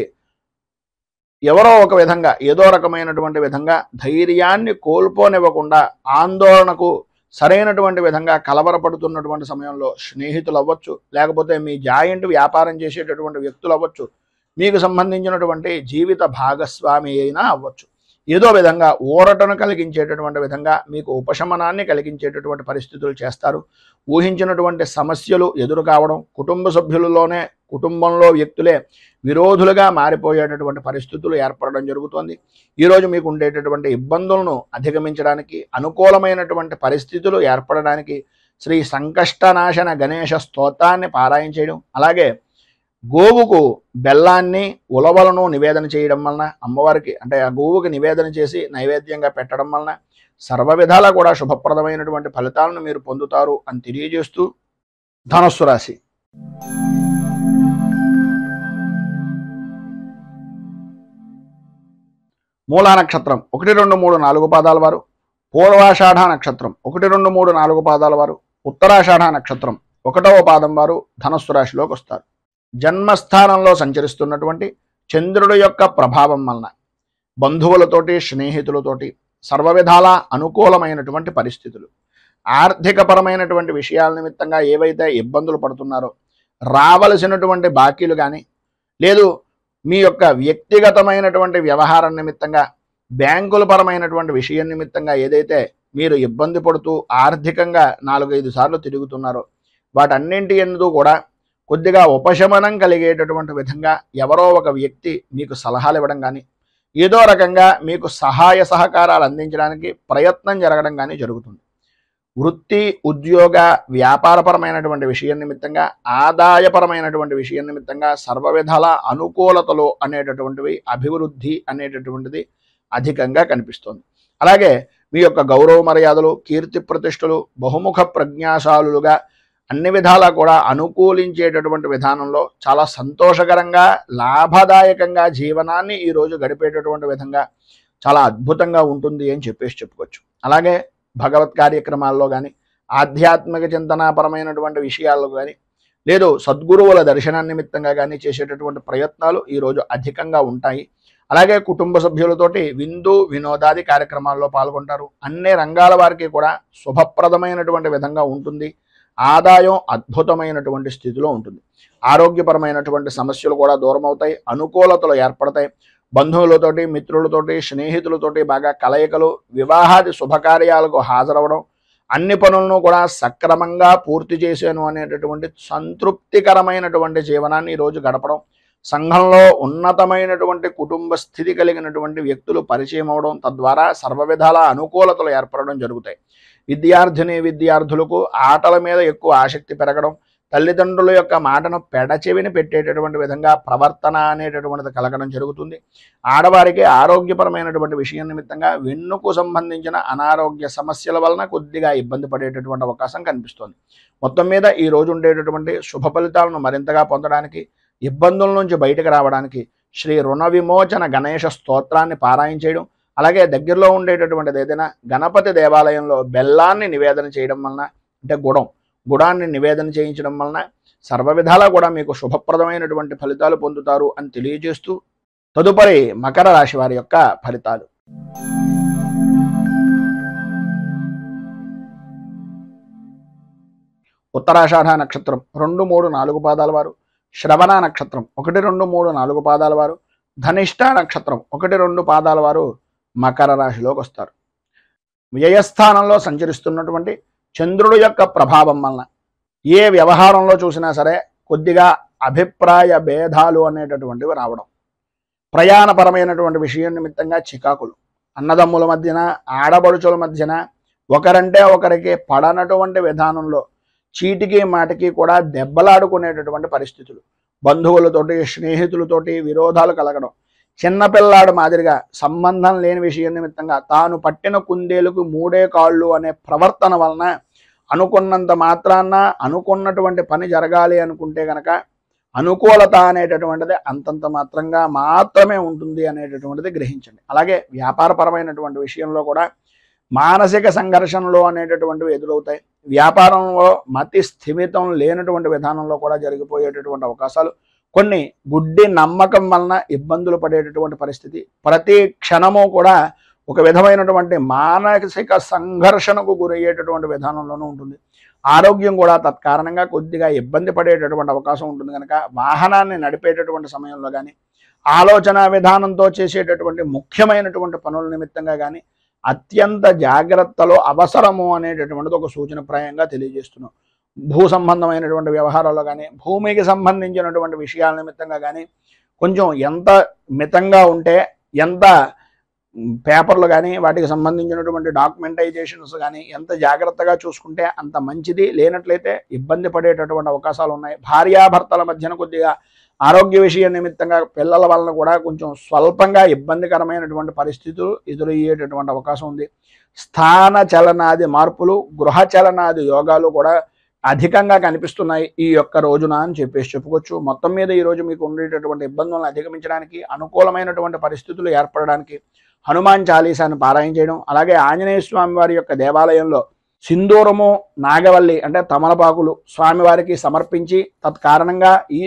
ఎవరో ఒక విధంగా ఏదో రకమైనటువంటి విధంగా ధైర్యాన్ని కోల్పోనివ్వకుండా ఆందోళనకు సరైనటువంటి విధంగా కలవరపడుతున్నటువంటి సమయంలో స్నేహితులు అవ్వచ్చు, లేకపోతే మీ జాయింట్ వ్యాపారం చేసేటటువంటి వ్యక్తులు అవ్వచ్చు, మీకు సంబంధించినటువంటి జీవిత భాగస్వామి అయినా అవ్వచ్చు, ఏదో విధంగా ఊరటను కలిగించేటటువంటి విధంగా మీకు ఉపశమనాన్ని కలిగించేటటువంటి పరిస్థితులు చేస్తారు. ఊహించినటువంటి సమస్యలు ఎదురు కావడం, కుటుంబ సభ్యులలోనే కుటుంబంలో వ్యక్తులే విరోధులుగా మారిపోయేటటువంటి పరిస్థితులు ఏర్పడడం జరుగుతుంది. ఈరోజు మీకు ఉండేటటువంటి ఇబ్బందులను అధిగమించడానికి, అనుకూలమైనటువంటి పరిస్థితులు ఏర్పడడానికి శ్రీ సంకష్టనాశన గణేశ స్తోత్రాన్ని పారాయణ చేయడం, అలాగే గోవుకు బెల్లాన్ని ఉలవలను నివేదన చేయడం వలన, అమ్మవారికి అంటే ఆ గోవుకి నివేదన చేసి నైవేద్యంగా పెట్టడం వలన సర్వ విధాలా కూడా శుభప్రదమైనటువంటి ఫలితాలను మీరు పొందుతారు అని తెలియజేస్తూ ధనుస్సు రాశి. మూలా నక్షత్రం 1, 2, 3, 4 పాదాల వారు, పూర్వాషాఢ నక్షత్రం 1, 2, 3, 4 పాదాల వారు, ఉత్తరాషాఢ నక్షత్రం 1వ పాదం వారు ధనుస్సు రాశిలోకి వస్తారు. జన్మస్థానంలో సంచరిస్తున్నటువంటి చంద్రుడి యొక్క ప్రభావం వలన బంధువులతోటి, స్నేహితులతోటి సర్వ విధాలా అనుకూలమైనటువంటి పరిస్థితులు, ఆర్థికపరమైనటువంటి విషయాల నిమిత్తంగా ఏవైతే ఇబ్బందులు పడుతున్నారో, రావలసినటువంటి బాకీలు కానీ లేదు మీ యొక్క వ్యక్తిగతమైనటువంటి వ్యవహారం నిమిత్తంగా బ్యాంకుల పరమైనటువంటి విషయం నిమిత్తంగా ఏదైతే మీరు ఇబ్బంది పడుతూ ఆర్థికంగా 4-5 సార్లు తిరుగుతున్నారో వాటన్నింటి యందు కూడా కొద్దిగా ఉపశమనం కలిగేటటువంటి విధంగా ఎవరో ఒక వ్యక్తి మీకు సలహాలు ఇవ్వడం కానీ, ఏదో రకంగా మీకు సహాయ సహకారాలు అందించడానికి ప్రయత్నం జరగడం కానీ జరుగుతుంది. వృత్తి, ఉద్యోగ, వ్యాపారపరమైనటువంటి విషయం నిమిత్తంగా, ఆదాయపరమైనటువంటి విషయం నిమిత్తంగా సర్వ విధాల అనుకూలతలు అనేటటువంటివి, అభివృద్ధి అనేటటువంటిది అధికంగా కనిపిస్తుంది. అలాగే మీ యొక్క గౌరవ మర్యాదలు, కీర్తి ప్రతిష్టలు బహుముఖ ప్రజ్ఞాశాలుగా అన్ని విధాలా కూడా అనుకూలించేటటువంటి విధానంలో చాలా సంతోషకరంగా, లాభదాయకంగా జీవనాన్ని ఈరోజు గడిపేటటువంటి విధంగా చాలా అద్భుతంగా ఉంటుంది అని చెప్పుకోవచ్చు. అలాగే భగవత్ కార్యక్రమాల్లో కానీ, ఆధ్యాత్మిక చింతనాపరమైనటువంటి విషయాల్లో కానీ, లేదు సద్గురువుల దర్శన నిమిత్తంగా కానీ చేసేటటువంటి ప్రయత్నాలు ఈరోజు అధికంగా ఉంటాయి. అలాగే కుటుంబ సభ్యులతోటి విందు వినోదాది కార్యక్రమాల్లో పాల్గొంటారు. అన్ని రంగాల వారికి కూడా శుభప్రదమైనటువంటి విధంగా ఉంటుంది. ఆదాయం అద్భుతమైనటువంటి స్థితిలో ఉంటుంది. ఆరోగ్యపరమైనటువంటి సమస్యలు కూడా దూరం అవుతాయి, అనుకూలతలు ఏర్పడతాయి. బంధువులతోటి, మిత్రులతోటి, స్నేహితులతోటి బాగా కలయికలు, వివాహాది శుభకార్యాలకు హాజరవడం, అన్ని పనులను కూడా సక్రమంగా పూర్తి చేశాను అనేటటువంటి సంతృప్తికరమైనటువంటి జీవనాన్ని ఈరోజు గడపడం, సంఘంలో ఉన్నతమైనటువంటి కుటుంబ స్థితి కలిగినటువంటి వ్యక్తులు పరిచయం అవడం, తద్వారా సర్వ విధాల అనుకూలతలు ఏర్పడడం జరుగుతాయి. విద్యార్థిని విద్యార్థులకు ఆటల మీద ఎక్కువ ఆసక్తి పెరగడం, తల్లిదండ్రుల యొక్క మాటను పెడచెవిని పెట్టేటటువంటి విధంగా ప్రవర్తన అనేటటువంటిది కలగడం జరుగుతుంది. ఆడవారికి ఆరోగ్యపరమైనటువంటి విషయం నిమిత్తంగా వెన్నుకు సంబంధించిన అనారోగ్య సమస్యల వలన కొద్దిగా ఇబ్బంది పడేటటువంటి అవకాశం కనిపిస్తోంది. మొత్తం మీద ఈ రోజు ఉండేటటువంటి శుభ ఫలితాలను మరింతగా పొందడానికి, ఇబ్బందుల నుంచి బయటకు రావడానికి శ్రీ రుణ విమోచన గణేశ స్తోత్రాన్ని పారాయణ చేయడం, అలాగే దగ్గరలో ఉండేటటువంటిది ఏదైనా గణపతి దేవాలయంలో బెల్లాన్ని నివేదన చేయడం వలన, అంటే గుడాన్ని నివేదన చేయించడం వలన సర్వ విధాలా కూడా మీకు శుభప్రదమైనటువంటి ఫలితాలు పొందుతారు అని తెలియజేస్తూ, తదుపరి మకర రాశి వారి యొక్క ఫలితాలు. ఉత్తరాషాఢ నక్షత్రం 2, 3, 4 పాదాల వారు, శ్రవణ నక్షత్రం 1, 2, 3, 4 పాదాల వారు, ధనిష్ట నక్షత్రం 1, 2 పాదాల వారు మకర రాశిలోకి వస్తారు. వ్యయస్థానంలో సంచరిస్తున్నటువంటి చంద్రుడు యొక్క ప్రభావం వలన ఏ వ్యవహారంలో చూసినా సరే కొద్దిగా అభిప్రాయ భేదాలు అనేటటువంటివి రావడం, ప్రయాణపరమైనటువంటి విషయం నిమిత్తంగా చికాకులు, అన్నదమ్ముల మధ్యన ఆడబడుచుల మధ్యన ఒకరంటే ఒకరికి పడనటువంటి విధానంలో చీటికి మాటికి కూడా దెబ్బలాడుకునేటటువంటి పరిస్థితులు, బంధువులతోటి స్నేహితులతోటి విరోధాలు కలగడం, చిన్నపిల్లాడు మాదిరిగా సంబంధం లేని విషయం నిమిత్తంగా తాను పట్టిన కుందేలుకు 3 కాళ్ళు అనే ప్రవర్తన వలన అనుకున్నంత మాత్రాన అనుకున్నటువంటి పని జరగాలి అనుకుంటే గనక అనుకూలత అనేటటువంటిది అంతంత మాత్రంగా మాత్రమే ఉంటుంది అనేటటువంటిది గ్రహించండి. అలాగే వ్యాపారపరమైనటువంటి విషయంలో కూడా మానసిక సంఘర్షణలు అనేటటువంటివి ఎదురవుతాయి. వ్యాపారంలో మతి స్థిమితం లేనటువంటి విధానంలో కూడా జరిగిపోయేటటువంటి అవకాశాలు, కొన్ని గుడ్డి నమ్మకం వలన ఇబ్బందులు పడేటటువంటి పరిస్థితి, ప్రతి క్షణము కూడా ఒక విధమైనటువంటి మానసిక సంఘర్షణకు గురయ్యేటటువంటి విధానంలోనూ ఉంటుంది. ఆరోగ్యం కూడా తత్కారణంగా కొద్దిగా ఇబ్బంది పడేటటువంటి అవకాశం ఉంటుంది. కనుక వాహనాన్ని నడిపేటటువంటి సమయంలో కానీ, ఆలోచన విధానంతో చేసేటటువంటి ముఖ్యమైనటువంటి పనుల నిమిత్తంగా కానీ అత్యంత జాగ్రత్తలో అవసరము అనేటటువంటిది ఒక సూచనప్రాయంగా తెలియజేస్తున్నాం. భూ సంబంధమైనటువంటి వ్యవహారాల్లో కానీ, భూమికి సంబంధించినటువంటి విషయాల నిమిత్తంగా కానీ కొంచెం ఎంత మితంగా ఉంటే, ఎంత పేపర్లు కానీ వాటికి సంబంధించినటువంటి డాక్యుమెంటైజేషన్స్ కానీ ఎంత జాగ్రత్తగా చూసుకుంటే అంత మంచిది. లేనట్లయితే ఇబ్బంది పడేటటువంటి అవకాశాలు ఉన్నాయి. భార్యాభర్తల మధ్యన కొద్దిగా ఆరోగ్య విషయం నిమిత్తంగా పిల్లల వలన కూడా కొంచెం స్వల్పంగా ఇబ్బందికరమైనటువంటి పరిస్థితులు ఎదురయ్యేటటువంటి అవకాశం ఉంది. స్థాన చలనాది మార్పులు, గృహ చలనాది యోగాలు కూడా అధికంగా కనిపిస్తున్నాయి ఈ యొక్క రోజున అని చెప్పుకోవచ్చు. మొత్తం మీద ఈరోజు మీకు ఉండేటటువంటి ఇబ్బందులను అధిగమించడానికి, అనుకూలమైనటువంటి పరిస్థితులు ఏర్పడడానికి హనుమాన్ చాలీసాను పారాయణ చేయడం, అలాగే ఆంజనేయ స్వామి వారి యొక్క దేవాలయంలో సింధూరము, నాగవల్లి అంటే తమలపాకులు స్వామివారికి సమర్పించి తత్కారణంగా ఈ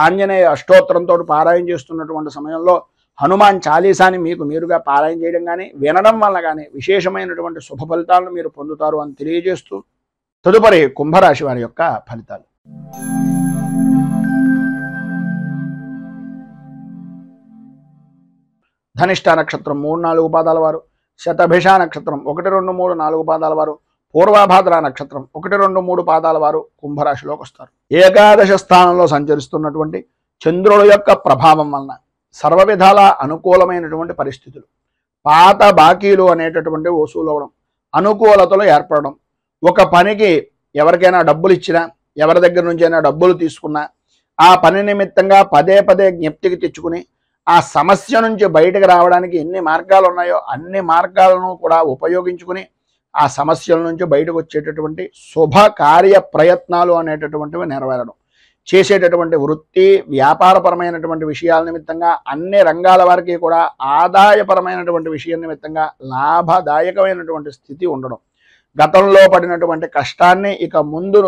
ఆంజనేయ అష్టోత్తరంతో పారాయణ చేస్తున్నటువంటి సమయంలో హనుమాన్ చాలీసాని మీకు మీరుగా పారాయణ చేయడం కానీ వినడం వల్ల కానీ విశేషమైనటువంటి శుభ ఫలితాలను మీరు పొందుతారు అని తెలియజేస్తూ, తదుపరి కుంభరాశి వారి యొక్క ఫలితాలు. ధనిష్ట నక్షత్రం 3, 4 పాదాల వారు, శతభిష నక్షత్రం 1, 2, 3, 4 పాదాల వారు, పూర్వభాద్ర నక్షత్రం 1, 2, 3 పాదాల వారు కుంభరాశిలోకి వస్తారు. ఏకాదశ స్థానంలో సంచరిస్తున్నటువంటి చంద్రుల యొక్క ప్రభావం వలన సర్వ విధాల అనుకూలమైనటువంటి పరిస్థితులు, పాత బాకీలు అనేటటువంటి వసూలు అవడం, అనుకూలతలు ఏర్పడడం, ఒక పనికి ఎవరికైనా డబ్బులు ఇచ్చినా, ఎవరి దగ్గర నుంచి అయినా డబ్బులు తీసుకున్నా ఆ పని నిమిత్తంగా పదే జ్ఞప్తికి తెచ్చుకుని ఆ సమస్య నుంచి బయటకు రావడానికి ఎన్ని మార్గాలు ఉన్నాయో అన్ని మార్గాలను కూడా ఉపయోగించుకుని ఆ సమస్యల నుంచి బయటకు వచ్చేటటువంటి శుభ కార్య ప్రయత్నాలు అనేటటువంటివి నెరవేరడం, చేసేటటువంటి వృత్తి వ్యాపారపరమైనటువంటి విషయాల నిమిత్తంగా అన్ని రంగాల వారికి కూడా ఆదాయపరమైనటువంటి విషయం నిమిత్తంగా లాభదాయకమైనటువంటి స్థితి ఉండడం, గతంలో పడినటువంటి కష్టాన్ని ఇక ముందు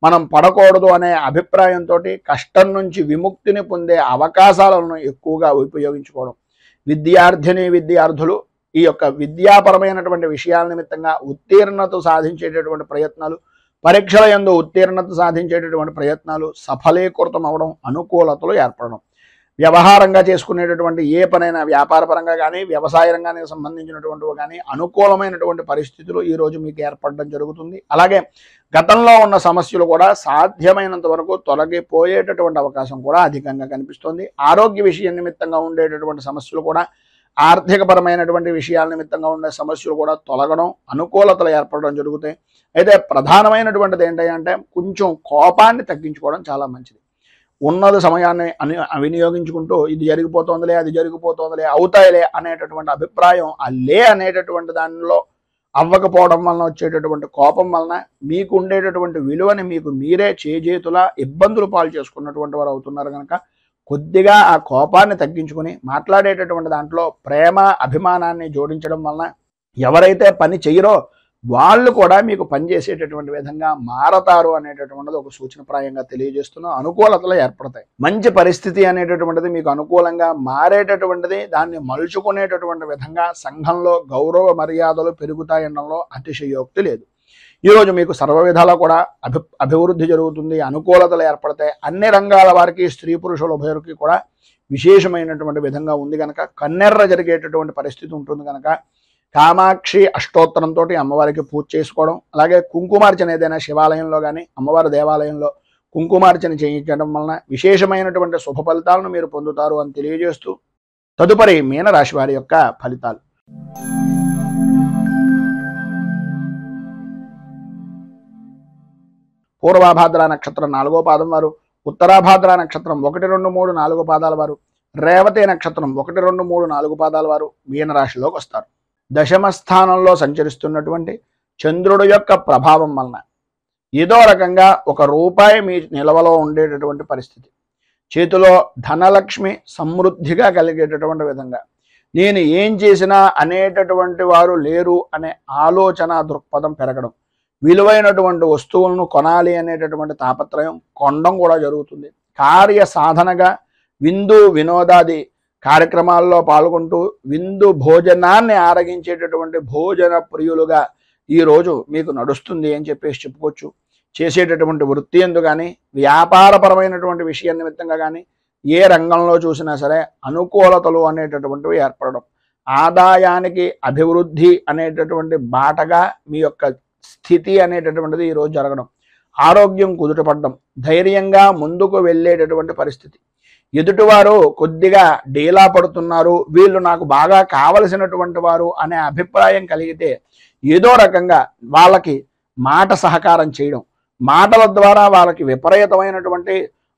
మనం పడకూడదు అనే అభిప్రాయంతో కష్టం నుంచి విముక్తిని పొందే అవకాశాలను ఎక్కువగా ఉపయోగించుకోవడం, విద్యార్థులు ఈ యొక్క విద్యాపరమైనటువంటి విషయాల నిమిత్తంగా ఉత్తీర్ణత సాధించేటటువంటి ప్రయత్నాలు, పరీక్షల యందు ఉత్తీర్ణత సాధించేటటువంటి ప్రయత్నాలు సఫలీకృతం అవడం, అనుకూలతలు ఏర్పడడం, వ్యవహారంగా చేసుకునేటటువంటి ఏ పనైనా వ్యాపారపరంగా కానీ వ్యవసాయ రంగానికి సంబంధించినటువంటివి కానీ అనుకూలమైనటువంటి పరిస్థితులు ఈరోజు మీకు ఏర్పడడం జరుగుతుంది. అలాగే గతంలో ఉన్న సమస్యలు కూడా సాధ్యమైనంత వరకు తొలగిపోయేటటువంటి అవకాశం కూడా అధికంగా కనిపిస్తుంది. ఆరోగ్య విషయం నిమిత్తంగా ఉండేటటువంటి సమస్యలు కూడా ఆర్థికపరమైనటువంటి విషయాల నిమిత్తంగా ఉండే సమస్యలు కూడా తొలగడం, అనుకూలతలు ఏర్పడడం జరుగుతాయి. అయితే ప్రధానమైనటువంటిది ఏంటంటే కొంచెం కోపాన్ని తగ్గించుకోవడం చాలా మంచిది. ఉన్నది సమయాన్ని వినియోగించుకుంటూ ఇది జరిగిపోతుందిలే, అది జరిగిపోతుందిలే, అవుతాయిలే అనేటటువంటి అభిప్రాయం, ఆ లే అనేటటువంటి దానిలో అవ్వకపోవడం వలన వచ్చేటటువంటి కోపం వలన మీకు ఉండేటటువంటి విలువని మీకు మీరే చేజేతులా ఇబ్బందులు పాలు చేసుకున్నటువంటి వారు అవుతున్నారు కనుక కొద్దిగా ఆ కోపాన్ని తగ్గించుకుని మాట్లాడేటటువంటి దాంట్లో ప్రేమ అభిమానాన్ని జోడించడం వలన ఎవరైతే పని చేయరో వాళ్ళు కూడా మీకు పనిచేసేటటువంటి విధంగా మారతారు అనేటటువంటిది ఒక సూచనప్రాయంగా తెలియజేస్తున్నాం. అనుకూలతలు ఏర్పడతాయి. మంచి పరిస్థితి అనేటటువంటిది మీకు అనుకూలంగా మారేటటువంటిది, దాన్ని మలుచుకునేటటువంటి విధంగా సంఘంలో గౌరవ మర్యాదలు పెరుగుతాయనడంలో అతిశయోక్తి లేదు. ఈరోజు మీకు సర్వ విధాలా కూడా అభివృద్ధి జరుగుతుంది, అనుకూలతలు ఏర్పడతాయి. అన్ని రంగాల వారికి, స్త్రీ పురుషుల ఉభయులకి కూడా విశేషమైనటువంటి విధంగా ఉంది కనుక కన్నెర్ర జరిగేటటువంటి పరిస్థితి ఉంటుంది కనుక కామాక్షి అష్టోత్తరంతో అమ్మవారికి పూజ చేసుకోవడం, అలాగే కుంకుమార్చన ఏదైనా శివాలయంలో కానీ అమ్మవారి దేవాలయంలో కుంకుమార్చన చేయించడం వలన విశేషమైనటువంటి శుభ ఫలితాలను మీరు పొందుతారు అని తెలియజేస్తూ తదుపరి మీనరాశి వారి యొక్క ఫలితాలు. పూర్వాభాద్ర నక్షత్రం 4వ పాదం వారు, ఉత్తరాభాద్ర నక్షత్రం 1, 2, 3, 4 పాదాల వారు, రేవతి నక్షత్రం 1, 2, 3, 4 పాదాల వారు మీనరాశిలోకి వస్తారు. దశమ స్థానంలో సంచరిస్తున్నటువంటి చంద్రుడు యొక్క ప్రభావం వలన ఏదో రకంగా ₹1 మీ నిల్వలో ఉండేటటువంటి పరిస్థితి, చేతిలో ధనలక్ష్మి సమృద్ధిగా కలిగేటటువంటి విధంగా, నేను ఏం చేసినా అనేటటువంటి వారు లేరు అనే ఆలోచన దృక్పథం పెరగడం, విలువైనటువంటి వస్తువులను కొనాలి అనేటటువంటి తాపత్రయం కొనడం కూడా జరుగుతుంది. కార్య సాధనగా విందు వినోదాది కార్యక్రమాల్లో పాల్గొంటూ విందు భోజనాన్ని ఆరగించేటటువంటి భోజన ప్రియులుగా ఈరోజు మీకు నడుస్తుంది అని చెప్పేసి చెప్పుకోవచ్చు. చేసేటటువంటి వృత్తి ఎందు కానీ వ్యాపారపరమైనటువంటి విషయం నిమిత్తంగా కానీ ఏ రంగంలో చూసినా సరే అనుకూలతలు అనేటటువంటివి ఏర్పడడం, ఆదాయానికి అభివృద్ధి అనేటటువంటి బాటగా మీ యొక్క స్థితి అనేటటువంటిది ఈరోజు జరగడం, ఆరోగ్యం కుదుటపడడం, ధైర్యంగా ముందుకు వెళ్ళేటటువంటి పరిస్థితి. ఎదుటివారు కొద్దిగా డీలా పడుతున్నారు, వీళ్ళు నాకు బాగా కావలసినటువంటి వారు అనే అభిప్రాయం కలిగితే ఏదో రకంగా వాళ్ళకి మాట సహకారం చేయడం, మాటల ద్వారా వాళ్ళకి విపరీతమైనటువంటి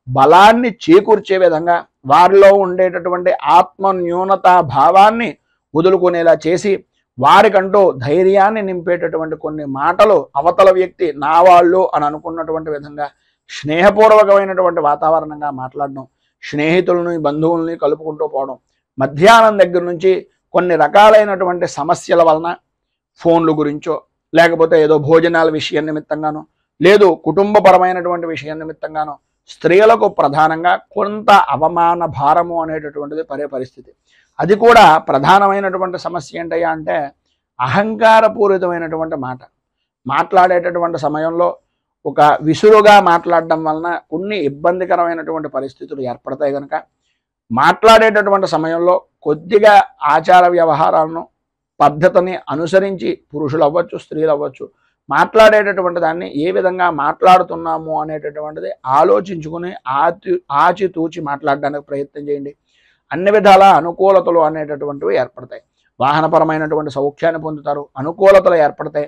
బలాన్ని చేకూర్చే విధంగా వారిలో ఉండేటటువంటి ఆత్మ న్యూనతా భావాన్ని వదులుకునేలా చేసి వారికంటూ ధైర్యాన్ని నింపేటటువంటి కొన్ని మాటలు అవతల వ్యక్తి నా వాళ్ళు అని అనుకున్నటువంటి విధంగా స్నేహపూర్వకమైనటువంటి వాతావరణంగా మాట్లాడడం, స్నేహితులని బంధువుల్ని కలుపుకుంటూ పోవడం, మధ్యాహ్నం దగ్గర నుంచి కొన్ని రకాలైనటువంటి సమస్యల వలన ఫోన్లు గురించో లేకపోతే ఏదో భోజనాల విషయం నిమిత్తంగానో లేదు కుటుంబపరమైనటువంటి విషయం నిమిత్తంగానో స్త్రీలకు ప్రధానంగా కొంత అవమాన భారము అనేటటువంటిది పరిస్థితి. అది కూడా ప్రధానమైనటువంటి సమస్య ఏంటయ్యా అంటే అహంకారపూరితమైనటువంటి మాట్లాడేటటువంటి సమయంలో ఒక విసురుగా మాట్లాడడం వలన కొన్ని ఇబ్బందికరమైనటువంటి పరిస్థితులు ఏర్పడతాయి కనుక మాట్లాడేటటువంటి సమయంలో కొద్దిగా ఆచార వ్యవహారాలను పద్ధతిని అనుసరించి పురుషులు అవ్వచ్చు స్త్రీలు అవ్వచ్చు మాట్లాడేటటువంటి దాన్ని ఏ విధంగా మాట్లాడుతున్నాము అనేటటువంటిది ఆలోచించుకుని ఆచితూచి మాట్లాడడానికి ప్రయత్నం చేయండి. అన్ని విధాల అనుకూలతలు అనేటటువంటివి ఏర్పడతాయి. వాహనపరమైనటువంటి సౌఖ్యాన్ని పొందుతారు, అనుకూలతలు ఏర్పడతాయి.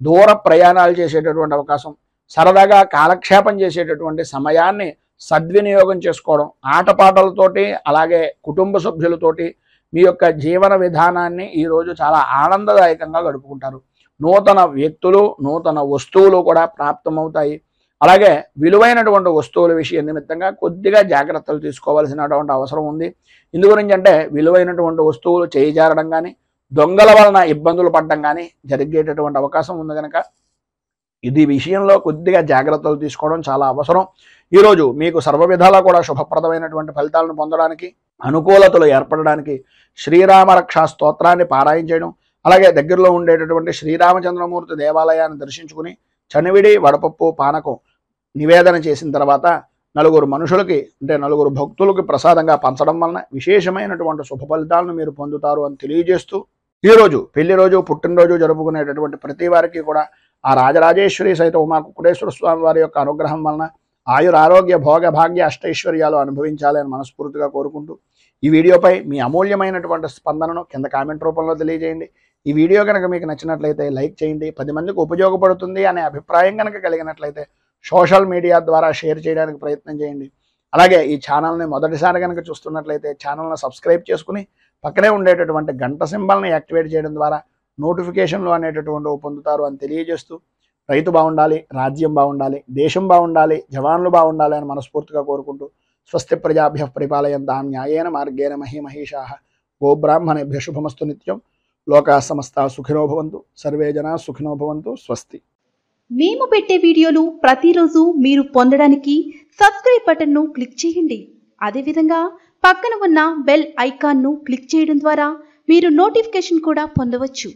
దూర ప్రయాణాలు చేసేటటువంటి అవకాశం, సరదాగా కాలక్షేపం చేసేటటువంటి సమయాన్ని సద్వినియోగం చేసుకోవడం, ఆటపాటలతోటి అలాగే కుటుంబ సభ్యులతోటి మీ యొక్క జీవన విధానాన్ని ఈరోజు చాలా ఆనందదాయకంగా గడుపుకుంటారు. నూతన వ్యక్తులు నూతన వస్తువులు కూడా ప్రాప్తమవుతాయి. అలాగే విలువైనటువంటి వస్తువుల విషయం నిమిత్తంగా కొద్దిగా జాగ్రత్తలు తీసుకోవాల్సినటువంటి అవసరం ఉంది. ఇందు గురించి అంటే విలువైనటువంటి వస్తువులు చేయిజారడం కానీ దొంగల వలన ఇబ్బందులు పడడం కానీ జరిగేటటువంటి అవకాశం ఉంది కనుక ఇది విషయంలో కొద్దిగా జాగ్రత్తలు తీసుకోవడం చాలా అవసరం. ఈరోజు మీకు సర్వ విధాలా కూడా శుభప్రదమైనటువంటి ఫలితాలను పొందడానికి అనుకూలతలు ఏర్పడడానికి శ్రీరామ రక్షా స్తోత్రాన్ని పారాయణ చేయడం, అలాగే దగ్గరలో ఉండేటటువంటి శ్రీరామచంద్రమూర్తి దేవాలయాన్ని దర్శించుకుని చనివిడి వడపప్పు పానకం నివేదన చేసిన తర్వాత నలుగురు మనుషులకి అంటే నలుగురు భక్తులకి ప్రసాదంగా పంచడం వలన విశేషమైనటువంటి శుభ ఫలితాలను మీరు పొందుతారు అని తెలియజేస్తూ ఈరోజు పెళ్లి రోజు పుట్టినరోజు జరుపుకునేటటువంటి ప్రతి వారికి కూడా ఆ రాజరాజేశ్వరి సహిత ఉమా కుక్కుటేశ్వర స్వామి వారి యొక్క అనుగ్రహం వలన ఆయుర ఆరోగ్య భోగ భాగ్య అష్టైశ్వర్యాలు అనుభవించాలని మనస్ఫూర్తిగా కోరుకుంటూ ఈ వీడియోపై మీ అమూల్యమైనటువంటి స్పందనను కింద కామెంట్ రూపంలో తెలియజేయండి. ఈ వీడియో కనుక మీకు నచ్చినట్లయితే లైక్ చేయండి. 10 మందికి ఉపయోగపడుతుంది అనే అభిప్రాయం కనుక కలిగినట్లయితే సోషల్ మీడియా ద్వారా షేర్ చేయడానికి ప్రయత్నం చేయండి. అలాగే ఈ ఛానల్ని మొదటిసారి కనుక చూస్తున్నట్లయితే ఛానల్ని సబ్స్క్రైబ్ చేసుకుని పక్కనే ఉండేటటువంటి గంట సింబల్ని యాక్టివేట్ చేయడం ద్వారా నోటిఫికేషన్లు అనేటటువంటివి పొందుతారు అని తెలియజేస్తూ, రైతు బాగుండాలి, రాజ్యం బాగుండాలి, దేశం బాగుండాలి, జవాన్లు బాగుండాలి అని మనస్ఫూర్తిగా కోరుకుంటూ స్వస్తి ప్రజాభ్యః పరిపాలయంతాం న్యాయేన మార్గేణ మహీమహీషాః గోబ్రాహ్మణేభ్యః శుభమస్తు నిత్యం. లోకాః సమస్తాః సుఖినో భవంతు. సర్వే జనాః సుఖినో భవంతు. స్వస్తి. మేము పెట్టే వీడియోలు ప్రతిరోజు మీరు పొందడానికి సబ్స్క్రైబ్ బటన్ను క్లిక్ చేయండి. అదేవిధంగా పక్కన ఉన్న బెల్ ఐకాన్ను క్లిక్ చేయడం ద్వారా మీరు నోటిఫికేషన్ కూడా పొందవచ్చు.